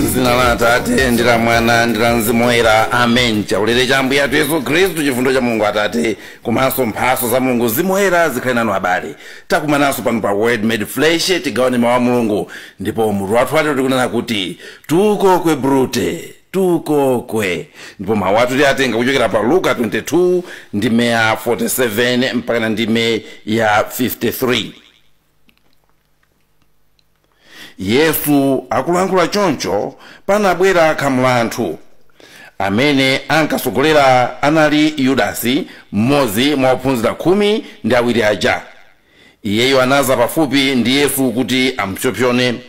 Zina la Atate ndi la Mwana ndi la Mzimu Woyera. Amen. Chaulere cha Ambuye athu Yesu Khristu, chifundo cha Mulungu Atate komanso mphatso za Mulungu Mzimu Woyera zikhale nanu abale. Takumananso pano pa Word Made Flesh, tigawane mawu a Mulungu, ndipo mutu wathu ati tikunena kuti tukokwe brute, tukokwe. Ndipo mawu athu tiatenga kuchokera pa Luka 22 ndi meya 47 mpaka ndi meya 53. Yesu akulankhula choncho panabwera kamulanthu amene ankasogolera anali Yudasi, mmodzi mwa ophunzira 12 aja. Iyeyo anaza pafupi ndi Yesu kuti amupsompsone.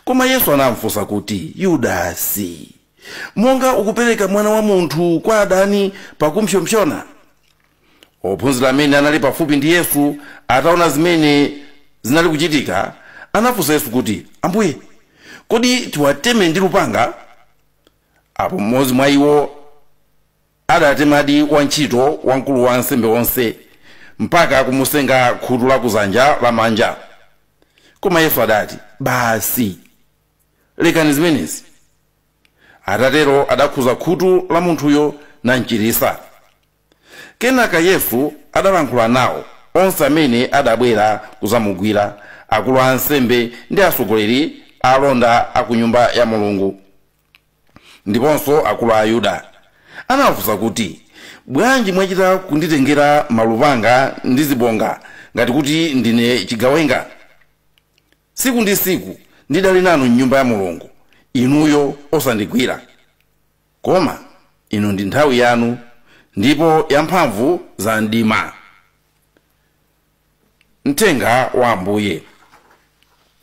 Koma Yesu anamfunsa kuti, Yudasi, monga ukupereka mwana wa munthu kwa adani pakumpsompsona? Ophunzira amene anali pafupi ndi Yesu ataona zimene zinali kuchitika, anafunsa Yesu kuti, Ambuye, kodi tiwateme ndi lupanga? Apo mmodzi mwa iwo adatemadi wantchito wamkulu wa ansembe onse mpaka kumusenga khutu la kuzanja lamanja. Koma Yesu adati, basi lekani zimenezi. Atatero adakhuza khutu la munthuyo namchirisa. Kenaka Yesu adalankhula nawo onse amene adabwera kuzamugwira, akulu a ansembe ndi atsogoleri alonda a ku nyumba ya Mulungu ndiponso akulu a Ayuda. Anafunsa kuti, bwanji mwachita kunditengera malupanga ndi zibonga ngati kuti ndine chigawenga? Siku ndi siku ndidali nanu m'nyumba ya Mulungu, inuyo osandigwira. Koma ino ndi nthawi yanu ndipo ya mphamvu za mdima. Mthenga wa Ambuye.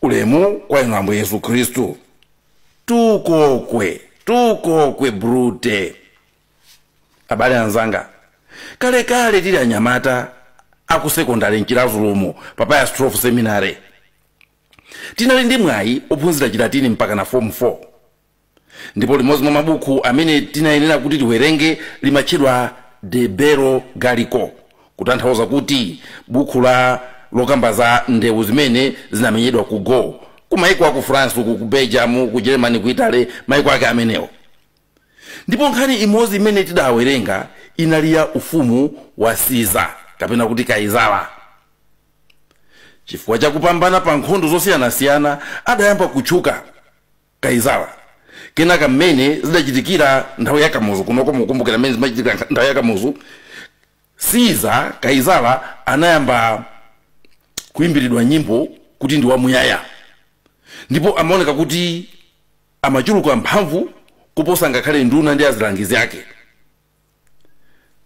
Ulemu kwa inu Ambuye Yesu Khristu. Tukokwe, tukokwe brute. Abale anzanga, kale tili anyamata aku sekondari mchilazulumo Papaya Strofe Seminary. Tinali ndi mwayi ophunzira Chilatini mpaka na form 4. Ndipo limodzi mwa mabuku amene tinayenera kuti tiwerenge limatchedwa De Bello Gallico, kutanthauza kuti buku la lokamba za ndewu zimene zinamenyedwa ku Go, ku maiko aku France, ku Belgium, ku Germany, ku Italy, maiko ake amenewo. Ndipo nkhani imodzi imene tidawerenga inali ya ufumu wa Caesar, kapena kuti Kaisala. Chifukwa cha kupambana pa nkhondo zosiyanasiyana adayamba kutchuka Kaisala. Kenaka mmene zidachitikira nthawi ya Kamuzu, kunoko mukumbukira mmene zimachitikira nthawi ya Kamuzu, Caesar Kaisala anayamba kuimbiridwa nyimbo kuti ndi wamuyaya, ndipo amaoneka kuti amachuluka mphamvu kuposa ngakhale nduna ndi azilangizi ake.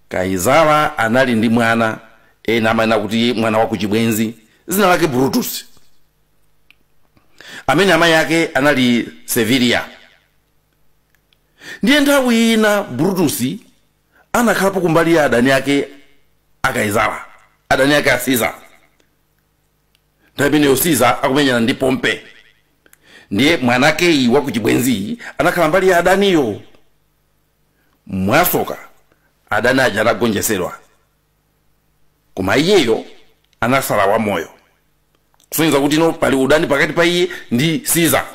Kaisala anali ndi mwana, ena amanena kuti mwana wa kuchibwenzi, zina lake Brutus, amene amayi ake anali Servilia. Ndiye nthawi ina Brutus anakhalapo kumbali ya adani ake a Kaisala, adani ake a Caesar. Nthawi imeneyo Caesar akumenyana ndi Pompe. Ndiye mwanake wa kuchibwenzi anakhala mbali ya adaniyo. Mwasoka adani aja anagonjetsedwa, koma iyeyo anasala wa moyo, kusonyeza kuti no pali udani pakati pa iye ndi Caesar.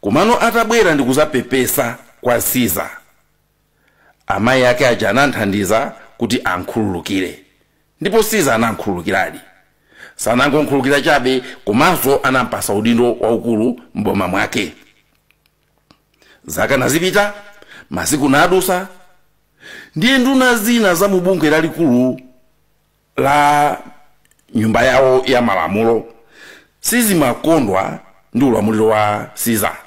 Komano atabwera ndi kuzapepesa kwa Caesar, amayi ake aja anamthandiza kuti ankhululukire, ndipo Caesar anamkhululukiradi. Sanangonkhulukira chabe, komanso anampasa udindo waukulu m'boma mwake. Zaka nazipita, masiku nadusa, ndiye nduna zina za mubungwe lalikulu la nyumba yawo ya malamulo sizimakondwa ndi ulamuliro wa Caesar.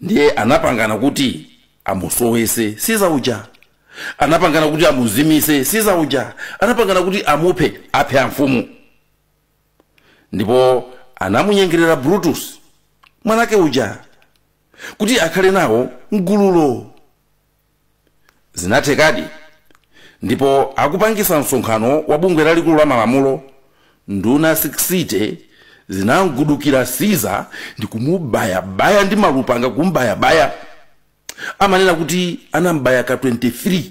Ndiye anapangana kuti amusowese Caesar uja, anapangana kuti amuzimise Caesar uja, anapangana kuti amuphe, aphe amfumu. Ndipo anamunyengerera Brutus, mwanake uja, kuti akhale nawo mgululo. Zinathekadi, ndipo akupangisa msonkhano wa bungwe lalikulu la malamulo, nduna 60 zinamgudukira Caesar ndi kumubaya-baya ndi malupanga, kumbaya-baya. Amanena kuti anambaya ka 23.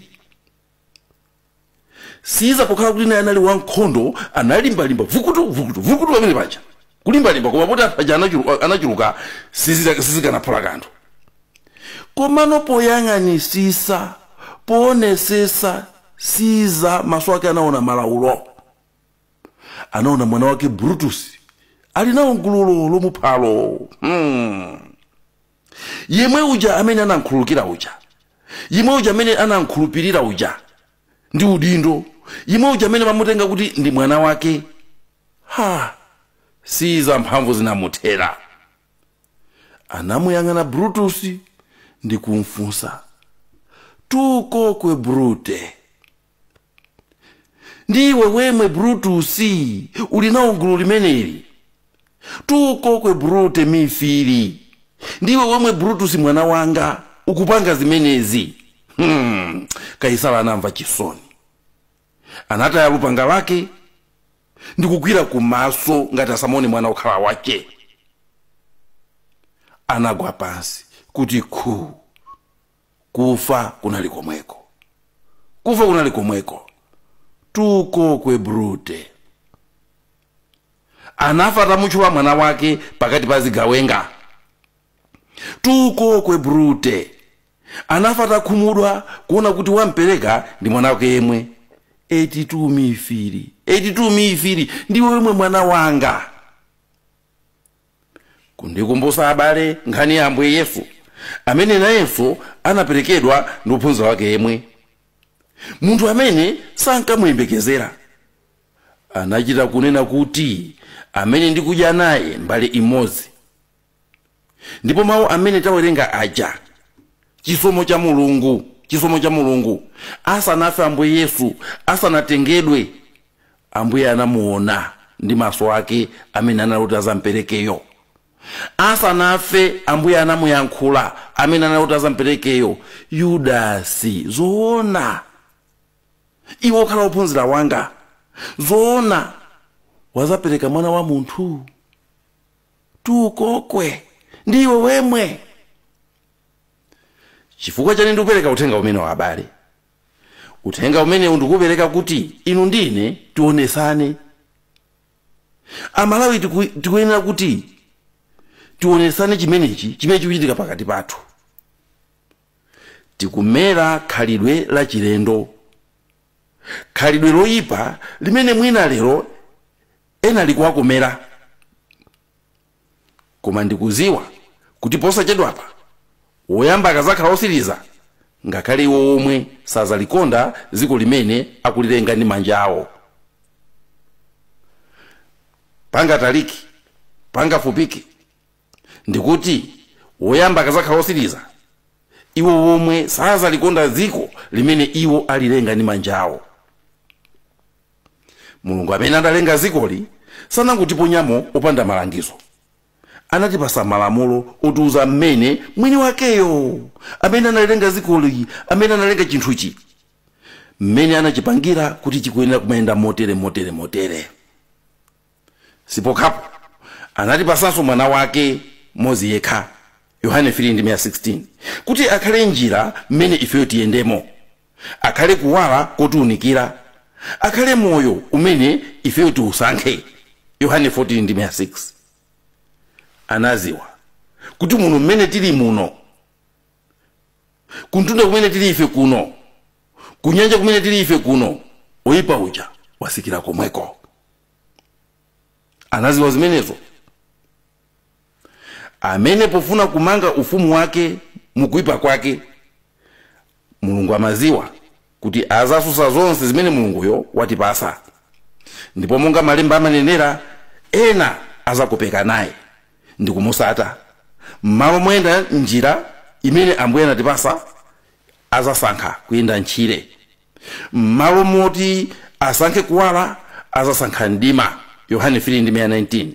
Caesar pokhala kuti naye anali wankhondo, analimbalimba vukutu pamene paja. kulimbalimba koma kuti aja anachuluka sizikanaphula kanthu. Komano poyang'anisisa poonesesa siza maso ake anaona malaulo, anaona mwana wake Brutus alinawo gululo lomuphalo. Yemwe uja amene anankhululukira uja, yemwe uja amene anankhulupirira uja ndi udindo, yemwe uja amene mamutenga kuti ndi mwana wake, siza mphamvu zinamuthera. Anamuyang'ana Brutus ndi kumfunsa, tukokwe Brute, ndiwe wemwe Brutus ulinawo gulu limeneli? Tukokwe Brute mifiri, ndiwe wemwe Brutus mwana wanga ukupanga zimenezi? Kaisala anamva chisoni, anataya lupanga lake ndikugwira kumaso ngati asamone mwana okhala wake. Anagwa pansi kuti kufa kunali komweko, kufa kunali komweko. Tukokwe Brute. Anafa atamutchula mwana wake pakati pa zigawenga. Tukokwe Brute. Anafa atakhumudwa kuona kuti wampereka ndi mwana wake yemwe. 82 mifiri, 82 mifiri, ndiwe wemwe mwana wanga. Kundikumbusa abale nkhani ya Ambuye Yesu, amene nayenso anaperekedwa ndi ophunzira wake yemwe. Munthu amene sankamuyembekezera anachita kunena kuti amene ndikudya naye mbale imodzi. Ndipo mawu amene tawerenga aja, chisomo cha Mulungu, asanafe Ambuye Yesu, asanatengedwe, Ambuye anamuona ndi maso ake amene analota zamperekeyo. Asanafe Ambuye anamuyankhula amene analota zamperekeyo. Yudasi, zoona iwe okhala ophunzira wanga, zoona wazapereka mwana wa munthu? Tukokwe, ndiwe wemwe. Chifukwa chani ndikupereka uthenga umene wa abale? Uthenga umene ndikupereka kuti inu ndine tionesane. Amalawi tikuyenera kuti tionesane chimenechi chimene chikuchitika pakati pathu. Tikumera khalidwe la chilendo, khalidwe loyipa limene mwina lero ena likuwakomera. Koma ndikuziwa kuti posachedwapa woyamba akazakhala osiriza, ngakhale iwo omwe sazalikonda dziko limene akulilenga ndi manja awo. Panga taliki, panga fupiki, ndikuti woyamba akazakhala osiriza, iwo omwe sazalikonda dziko limene iwo alilenga ndi manja awo. Mulungu amene analenga dzikoli sanangotiponyamo opanda malangizo. Anatipasa malamulo otiuza mmene mwini wakeyo amene analenga dzikoli, amene analenga chinthuchi, mmene anachipangira kuti chikuyenera kumayenda motere. Sipokhapo anatipasanso mwana wake mmodzi yekha, Yohane 3:16, kuti akhale njira mmene ifeyo tiyendemo, akhale kuwala kotiunikira, akhale moyo umene ifeyo tiusankhe, Yohane 14:6. Anaziwa kuti muno mmene tili muno, kuntunda kumene tili ife kuno, kunyanja kumene tili ife kuno, oyipa uja wasikira komweko. Anaziwa zimenezo. Amene pofuna kumanga ufumu wake mukuipa kwake, Mulungu amaziwa kuti azasusa zonse zimene Mulunguyo watipasa. Ndipo monga malemba amanenera, ena azakopeka naye ndikumusata. Mmalo moyenda njira imene Ambuye anatipasa, azasankha kuyenda ntchire. Mmalo moti asankhe kuwala, azasankha mdima, Yohane 3:19.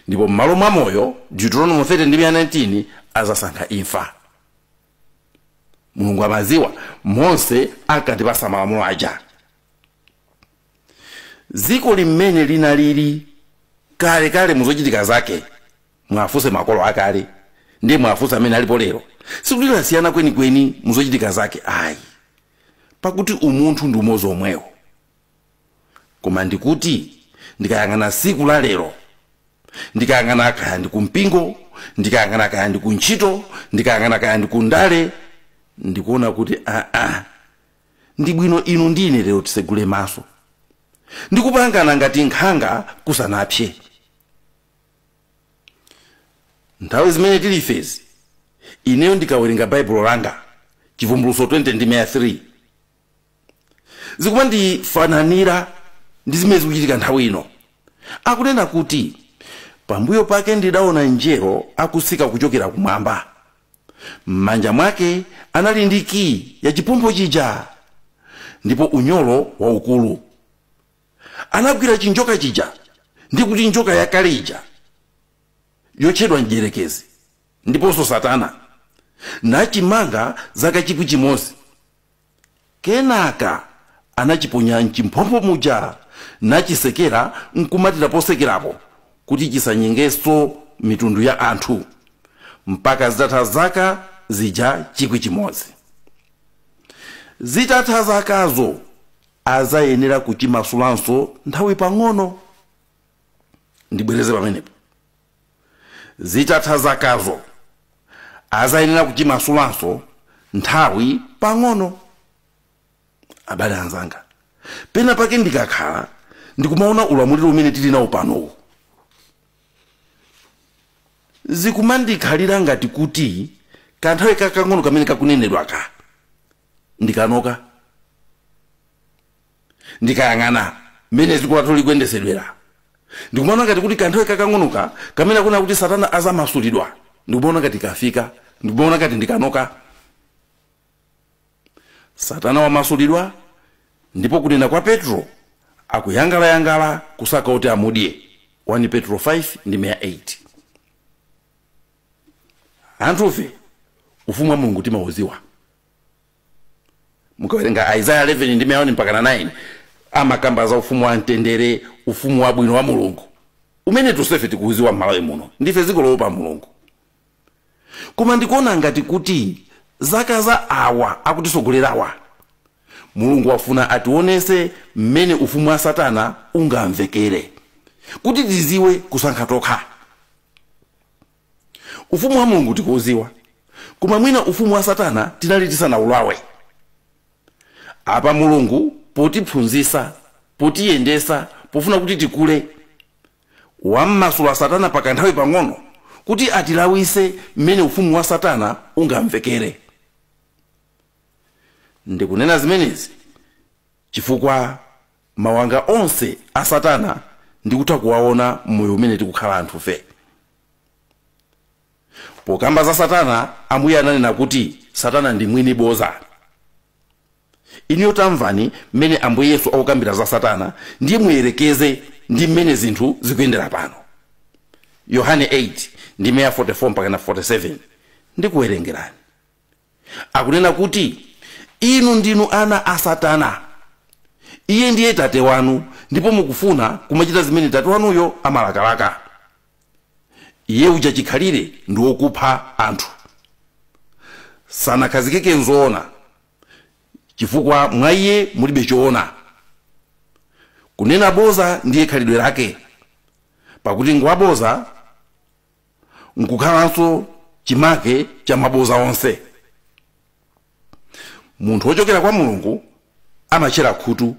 Ndipo mmalo mwa moyo, Deuteronomy 30:19, azasankha imfa. Mulungu amaziwa Mose akatipasa malamulo aja. Dziko limene linalili kale muzochitika zake, mwafuse makolo akale ndi mwafuse amene alipo lero, sikuti lasiyana kwenikweni muzochitika zake ayi, pakuti umunthu ndi umodzi omwewo. Koma ndikuti ndikayang'ana siku la lero, ndikayang'ana kaya ndi kumpingo, ndikayang'ana kaya ndi kuntchito, ndikayang'ana kaya ndi kundale, ndikuona kuti ndi bwino inu ndine lero tisegule maso ndikupangana ngati nkhanga kusanapse. Nthawi zimene tilifezi ineyo ndikawerenga baibulo langa Chivumbulutso 20:3 zikumandifananira ndi zimene zikuchitika nthawi ino. Akunena kuti pambuyo pake ndidaona mngelo akusika kuchokera kumwamba. M'manja mwake anali ndi kii ya chipumbo chija ndipo unyolo waukulu. Anagwira chinjoka chija ndi kuti njoka yakale ija yotchedwa Mdierekezi ndiponso Satana, nachimanga zaka 1,000. Kenaka anachiponya mchimphompo muja nachisekera nkumatira posekerapo kuti chisanyengeso mitundu ya anthu mpaka zitatha zaka zija 1,000. Zitatha zakazo azayenera kuchimasulanso nthawi pang'ono. Ndibwereze pamenepo. Zitatha zakazo azayenera kuchimasulanso nthawi pang'ono. Abale anzanga, pena pake ndikakhala ndikumaona ulamuliro umene tili nawo panowu, zikumandikhalira ngati kuti kanthawi kakang'ono kamene kakunenedwaka ndikanoka. Ndikayang'ana mmene zikulatuli likuyendesedwera ndikumaona ngati kuti kanthawi kakang'onoka kamene akuna kuti Satana azamasulidwa ndikumaona ngati kafika, ndikumaona ngati ndikanoka. Satana wamasulidwa ndipo kunena kwa Petro akuyangala kusaka kuti amudye. 1 Petro 5:8. Anthufe ufumu wa Mulungu timauziwa. Mukawerenga Isaiah 11:1 mpaka 9 amakamba za ufumu wa mtendere, ufumu wa bwino wa Mulungu umene tusefe tikuuziwa m'malawi muno. Ndife dziko loopa Mulungu. Koma ndikuona ngati kuti zaka za awa akutisogolerawa Mulungu wafuna ationese mmene ufumu wa Satana ungamvekere kuti tiziwe kusankha tokha. Ufumu wa Mulungu tikuuziwa, koma mwina ufumu wa Satana tinali tisanawulawe. Apa Mulungu potiphunzitsa, potiyendesa, pofuna kuti tikule, wammasula Satana pakanthawi pang'ono kuti atilawise mmene ufumu wa Satana ungamvekere. Ndikunena zimenezi chifukwa mawanga onse a Satana ndikutha kuwaona mmoyo umene tikukhala anthufe. Pokamba za Satana, Ambuye ananena kuti Satana ndi mwini boza. Iniyo tamvani mmene Ambuye Yesu akukambira za Satana ndiye muyerekeze ndi mmene zinthu zikuyendera pano. Yohane 8:44 mpaka 47 ndikuwerengerani. Akunena kuti inu ndinu ana a Satana, iye ndiye tate wanu, ndipo mukufuna kumachita zimene tate wanuyo amalakalaka. Iye uja chikhalire ndi wokupha anthu, sanakhazikike nzoona, chifukwa mwa iye mulibe choona. Kunena boza ndiye khalidwe lake, pakuti ngwaboza nkukhalanso chimake cha maboza onse. Munthu wochokera kwa Mulungu amachera khutu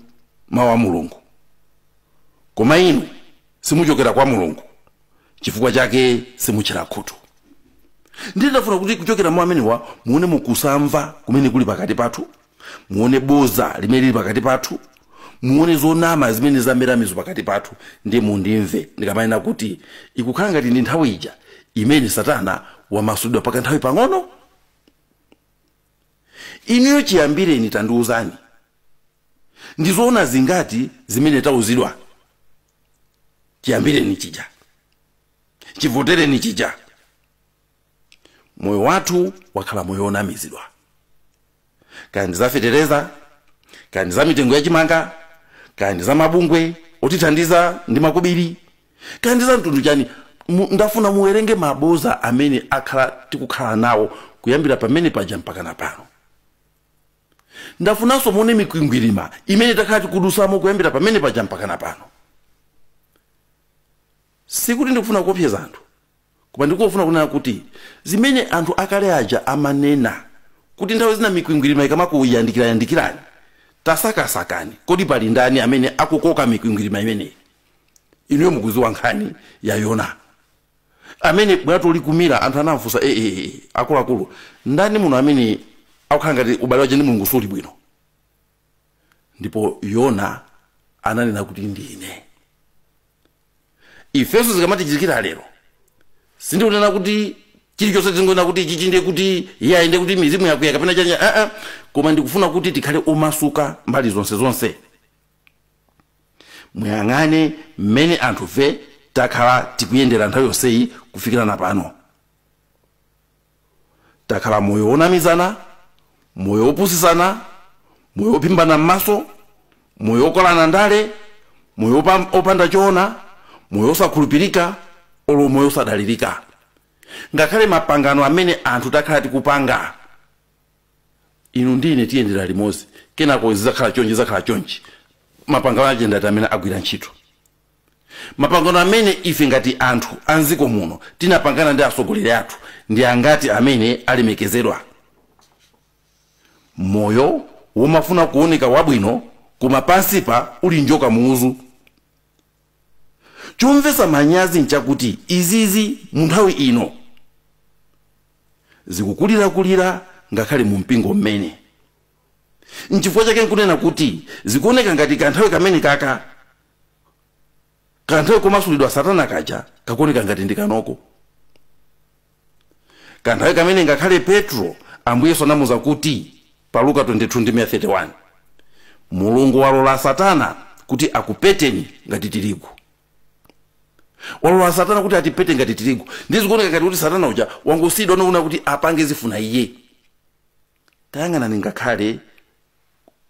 mawu a Mulungu, koma inu simuchokera kwa Mulungu, chifukwa chake simuchera khutu. Ndinafuna kuti kuchokera mwa amenewa muone mukusamva kumene kuli pakati pathu, muone boza limene lili pakati pathu, muone zonama zimene zamera mizu pakati pathu, ndiye mundimve ndikamanena kuti ikukhala ngati ndi nthawi ija imene Satana wamasulidwa pakanthawi pang'ono. Iniyo chiyambireni tandiuzani, ndizoona zingati zimene tauzidwa? Chiyambireni chija, chivotereni chija. Moyo wathu wakhala moyo onamizidwa, kandi za fetereza, kandi za mitengo ya chimanga, kandi za mabungwe otithandiza ndi makobiri, kandi za mtundu chani. Ndafuna muwerenge maboza amene tikukhala nawo kuyambira pamene paja mpaka napano. Ndafunanso muone mikwingwirima imene takhala tikudusamo kuyambira pamene paja mpaka napano. sikuti ndikufuna kuopseza anthu, koma ndikufuna kunena kuti zimene anthu akale aja amanena kuti nthawi zina mikwingwirima ikamakuyandikirani tasakasakani kodi pali ndani amene akukoka mikwingwirima imeneyi. Inuyo mukuziwa nkhani ya Yona amene bwato likumira anthu anafunsa akuluakulu ndani muno amene akukhala ngati ubale waje ndi Mulungu suli bwino, ndipo Yona ananena kuti ndine. Ifeso zikamatichitikira lero sindikunena kuti chilichonse zingoona kuti ichi ndiye kuti inde kuti mizimu yakuya kapena chanja koma ndikufuna kuti tikhale omasuka mbali zonse. Muyang'ane mmene anthu fe takhala tikuyendera nthawi yonseyi kufikira napano. Takhala moyo wonamizana, moyo wopusisana, moyo wopimbana m'maso, moyo wokolana ndale, moyo opanda choona, moyo wosakhulupirika, olo moyo wosadalirika. Ngakhale mapangano amene anthu takhala tikupanga inu ndine tiyendera limodzi kenako zizakhala chonchi mapangano ajenda amene agwira ntchito. Mapangano amene ife ngati anthu anziko muno tinapangana ndi atsogoleri athu ndi angati amene alemekezedwa. Moyo womafuna kuoneka wabwino koma pansipa uli njoka muuzu. Chomvetsa manyazi nchakuti izizi mu nthawi ino zikukulira ngakhale mu mpingo mmene. Nchifukwa chake nkunena kuti zikuoneka ngati kanthawi kamene kanthawi komasulidwa Satana kaja kakuoneka ngati ndi kanoko. Kanthawi kamene ngakhale Petro Ambuye Yesu anamuza kuti pa Luka 22:31 Mulungu walola Satana kuti akupeteni ngati tirigu. Walola Satana kuti atipete ngati tirigu. Ndizikuoneka ngati kuti Satana uja wangosidwa noona kuti apange zifuna iye. Tayang'ana ngakhale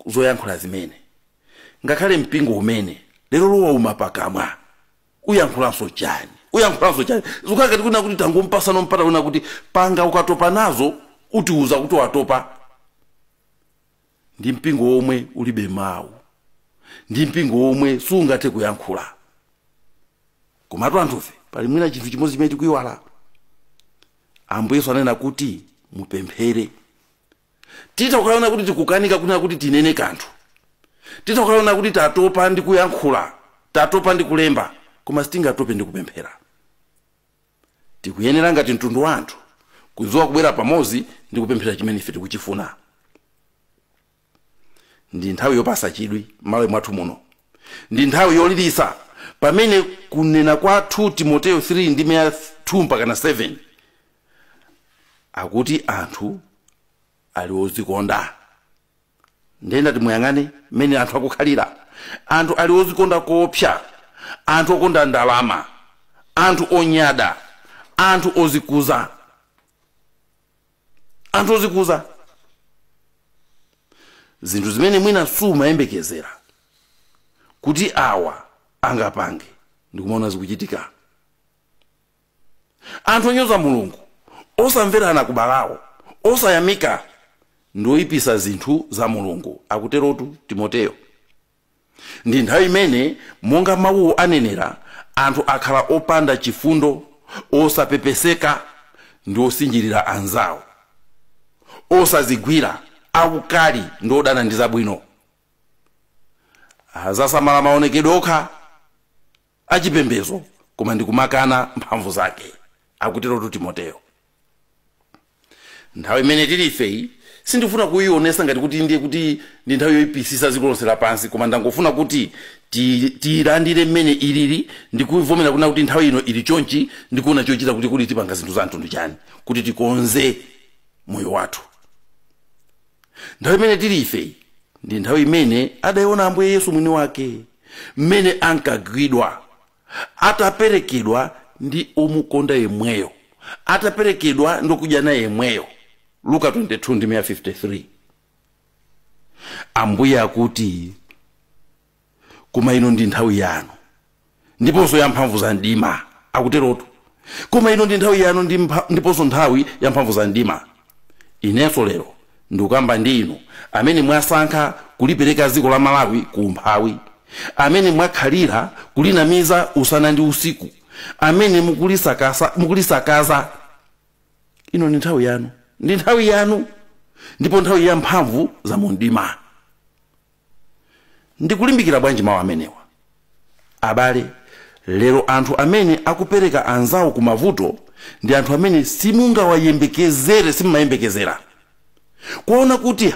zoyankhula zimene ngakhale mpingo umene lero lowa umapakamwa uyankhulanso chani zikukhala ngati kuna kuti tangompasano mpata kuna kuti panga ukatopa nazo utiuza kuti watopa. Ndi mpingo omwe ulibe mawu, ndi mpingo omwe sungathe kuyankhula. Komatu anthufe pali mwina chinthu chimodzi chimene tikuyiwala. Ambuye Yesu anena kuti mupemphere. Tita ukaona kuti tikukanika kuna kuti tinene kanthu, tita ukaona kuti tatopa ndi kuyankhula, tatopa ndi kulemba, koma sitingatope ndi kupemphera. Tikuyenera ngati mtundu wa anthu kudziwa kubwera pamodzi ndi kupemphera chimene ife tikuchifuna. Ndi nthawi yopasa chidwi m'malo mwathu muno, ndi nthawi yolilisa pamene kunena kwa 2 Timoteyo 3:2-7 akuti anthu ali ozikonda. Ndenda timuyang'ane mmene anthu akukhalira. Anthu ali ozikonda koopsa, anthu okonda ndalama, anthu onyada, anthu ozikuza. Zinthu zimene mwina sumayembekezera kuti awa angapange ndikumaona zikuchitika. Anthu onyoza Mulungu, osamverana kubalawo, osayamika ndoyipisa zinthu za Mulungu, akuterotu Timoteyo. Ndi nthawi imene monga mawuwo anenera anthu akhala opanda chifundo, osapepeseka ndi osinjirira anzawo, osazigwira, akukali ndi odana ndi zabwino, azasamala maonekedwe okha achipembedzo koma ndikumakana mphamvu zake, akuterotu Timoteyo. Nthawi imene tili ifeyi sindifuna kuyionesa ngati kuti ndiye kuti ndi nthawi yoyipisisa dziko lonse lapansi, koma ndangofuna kuti tiyilandire mmene ilili ndikuvomera kuna kuti nthawi ino ili chonchi, ndikuona chochita kuti tipanga zinthu za mtundu chani kuti tikonze moyo wathu. Nthawi imene tili ifeyi ndi nthawi imene adayiona Ambuye Yesu mwini wake mmene ankagwidwa, ataperekedwa ndi omukonda yemweyo, ataperekedwa ndokudya naye yemweyo. Luka 22:53 Ambuye akuti koma ino ndi nthawi yanu ndiponso ya mphamvu za mdima, akuterotu. Koma ino ndi nthawi yanu ndiponso nthawi ya mphamvu za mdima. Inenso lero ndikukamba ndi inu amene mwasankha kulipereka dziko la Malawi ku umphawi, amene mwakhalira kulinamiza usana ndi usiku amene mukulisakaza. Ino ni nthawi yanu, ndi nthawi yanu, ndipo nthawi ya mphamvu za mundima. Ndikulimbikira bwanji mawu amenewa? Abale, lero anthu amene akupereka anzawo ku mavuto ndi anthu amene simumayembekezera. Kuona kuti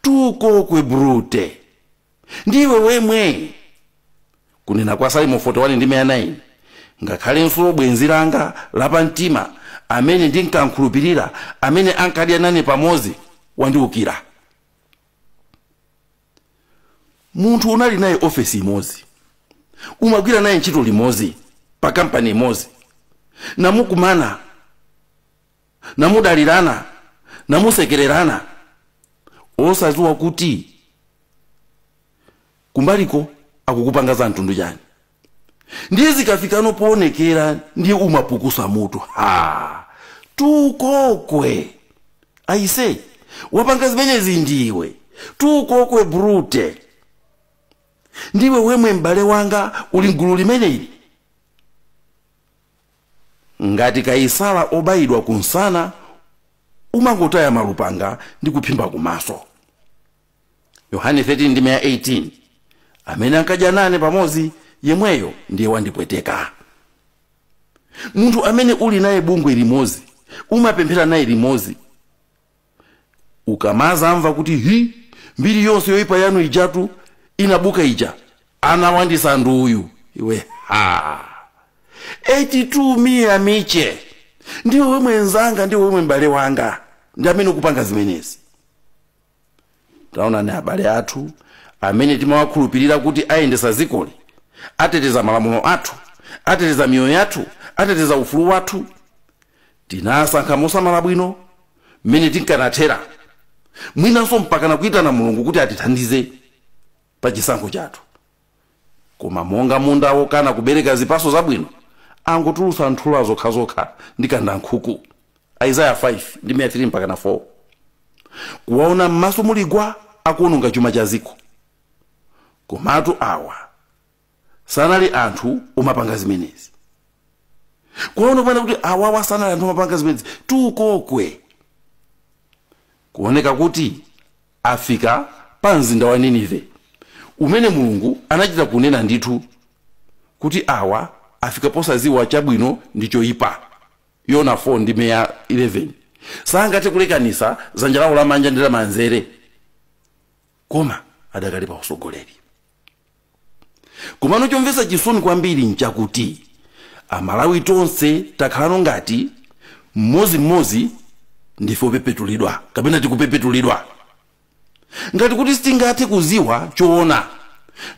tukokwe brute, ndiwe wemwe. Kunena kwa Salimo 41 ndi 9, ngakhalenso bwenzi langa lapamtima amene ndinkankhulupirira, amene ankadya nane pamodzi, wandiukira. Munthu unali naye ofesi imodzi, umagwira naye ntchito limodzi pa kampani imodzi, namukumana, namudalirana, namusekererana, osadziwa kuti kumbaliko akukupanga za mtundu chani. Ndiye zikafikano poonekera ndiye umapukusa mutu. Tukokwe. Aise, wapanga zimenyezi ndiwe. Tukokwe brute. Ndiwe wemwe m'bale wanga uli mgulu limene ili. Ngati Kaisala obayidwa kunsana, umangotaya malupanga ndi kuphimba kumaso. Yohane 13 ndi 18, amene ankadya nane pamodzi, yemweyo ndiye wandipweteka. Munthu amene uli naye bungwe limodzi, umapemphera naye limodzi, ukamaza amva kuti mbiri yonse yoyipa yanu ijatu inabuka ija, anawandisa nduyu, iwe 82 miya miche, ndiwe wemwe nzanga, ndiwe wemwe m'bale wanga, ndi amene ukupanga zimenezi. Taona ni abale athu amene timawakhulupirira kuti ayendesa zikoli, ateteza malamulo athu, ateteza miyoyo yathu, ateteza ufulu wathu. Tinasankha mosamala bwino mmene tinkanathera, mwinanso mpakana kuitana Mulungu kuti atithandize pa chisankho chathu. Koma monga munda wokana kubereka zipaso zabwino, angotulusa nthula zokhazokha ndi kanda nkhuku. Isaiah 5 ndi 3 mpakana 4. Kuwaona m'maso muligwa akuononga chuma cha ziko. Komatu awa sanali anthu umapanga zimenezi. Kuwaona pano kuti awawa sanali anthu umapanga zimenezi, tukokwe. Kuoneka kuti afika pa mzinda wa Ninive, umene Mulungu anachita kunena ndithu kuti awa afika posaziwa chabwino ndi choyipa. Yona 4 ndi 11. Sangathe kulekanisa dzanja lawo lamanja ndi lamanzere, koma adakali pa usogoleri. Komano chomvetsa chisoni kwambiri nchakuti Amalawi tonse takhalano ngati mmodzi ndife opepetulidwa, kapena tikupepetulidwa. Ngati kuti sitingathe kuziwa choona,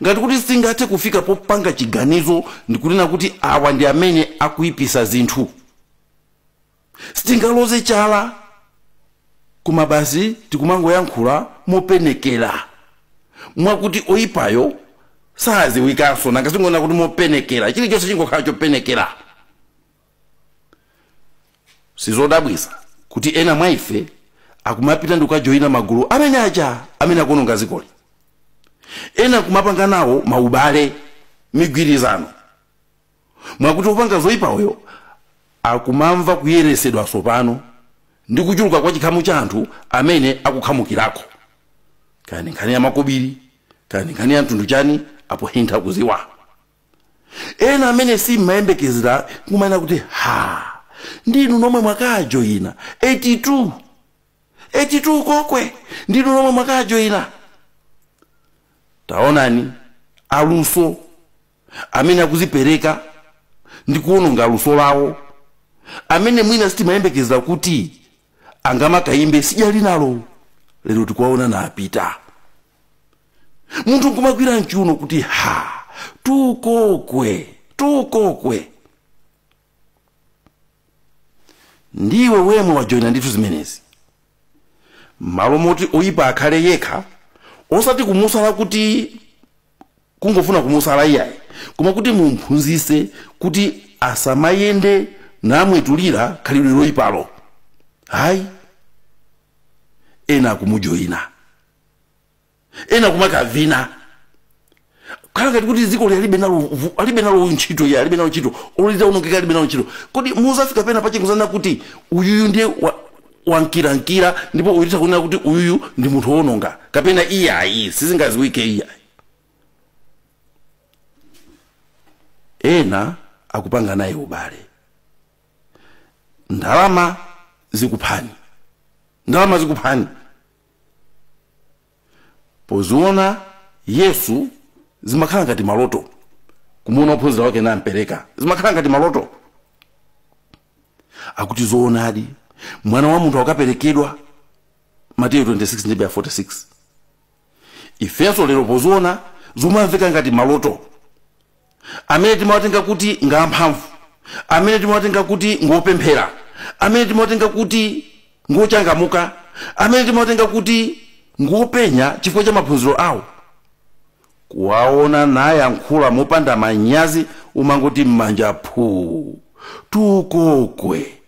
ngati kuti sitingathe kufika popanga chiganizo ndikunena kuti awa ndi amene akuyipisa zinthu. Sitingaloze chala, koma basi tikumangoyankhula mopenekera, mwakuti oyipayo saziwikanso, nangasingona kuti mopenekera, chilichonse chingokhala chopenekera. Sizodabwisa kuti ena mwa ife akumapita ndi kukajoyina magulu amene aja amene akuononga zikoli. Ena kumapanga nawo maubale, migwirizano, mwakuti upanga zoyipayo akumamva kuyeresedwa sopano ndi kuchuluka kwa chikhamu cha anthu amene akukhamukirako. Kani nkhani ya makobiri, kani nkhani ya mtundu chani, apo hintha kuziwa. Ena amene si mayembekezera kumana kuti ndinu nomwe mwakajoyina 82 kokwe, ndinu nomwe mwakajoyina. Taonani aluso amene akuzipereka ndi kuononga luso lawo, amene mwina sitimayembekezera kuti angamakayimbe sijali nalo, lero tikuwaona na apita. Munthu nkumagwira mchiuno kuti tukokwe. Ndiwe wemwe wajoyina ndithu zimenezi. Malo moti oyipa akhale yekha, osati kumusala kuti kungofuna kumusala iyayi, koma kuti mumphunzise kuti asamayende namwetulira khalidwe loyipalo. Ena kumujoyina, ena kumakavina, khala ngati kuti dziko alibe nalo ntchito ya alibe nalo ntchito olita unongeka alibe nalo ntchito. Kodi muzafika pena pachinguzana kuti uyuyu ndiye wankirangira ndipo uyita kunena kuti uyuyu ndi munthu wononga kapena iyayi sizingaziwike iyayi. Ena akupanga naye ubale, ndalama zikuphani poziona Yesu zimakhala ngati maloto kumuona ophunzira wake nampereka, zimakhala ngati maloto. Akuti zoonadi mwana wa munthu akaperekedwa, Mateyu 26:46. Ifenso lero poziona zomamveka ngati maloto, amene timawatenga kuti ngamphamvu, amene timawatenga kuti ngopemphera, amene timawatenga kuti ngochangamuka, amene timawatenga kuti ngopenya chifukwa cha maphunziro awo. Kuwaona nayankhula mopanda manyazi umangoti m'manja phu, tukokwe.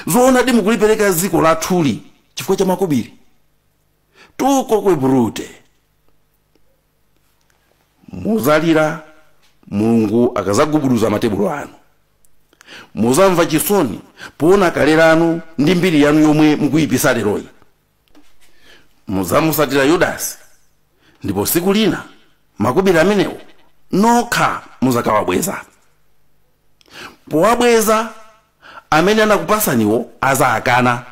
Zoonadi mukulipereka dziko lathuli chifukwa cha makobiri, tukokwe brute. Muzalira Mulungu akazagubuduza matebulo anu, muzamva chisoni poona kalero anu ndi mbiri yanu yomwe mukuyipisa leroyi. Muzamusatira Yudasi, ndipo siku lina makobiri amenewo nokha muzakawabweza. Powabweza amene anakupasaniwo azaakana,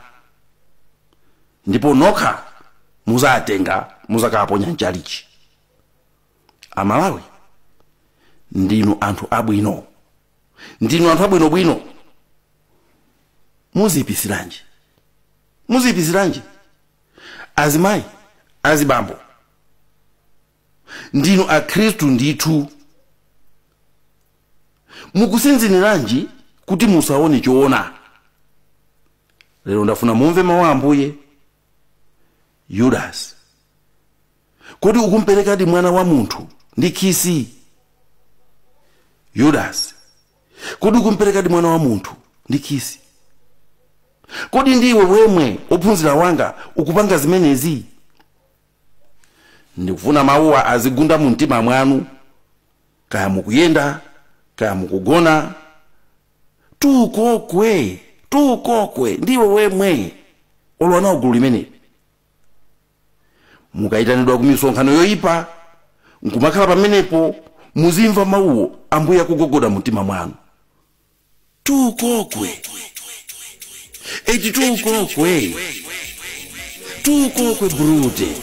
ndipo nokha muzatenga muzakawaponya mchalichi. Amalawi, ndinu anthu abwino, bwino. Muzipisiranji azimayi, azibambo, ndinu akhristu ndithu. Mukusinziniranji kuti musaone choona. Lero ndafuna mumve mawu a Ambuye. Yudasi, kodi ukumperekadi mwana wa munthu ndi khisi? Yudasi, kodi ukumperekadi mwana wa munthu ndi khisi? Kodi ndiwe wemwe ophunzira wanga ukupanga zimenezi? Ndikufuna mawuwa azigunda mu mtima mwanu, kaya mukuyenda, kaya mukugona. Tukokwe, ndiwe wemwe olwana ugulu limeneli. Mukayitanidwa ku misonkhano yoyipa, nkumakhala pamenepo, muzimva mawuwo Ambuye akugogoda mu mtima mwanu. Tukokwe brute.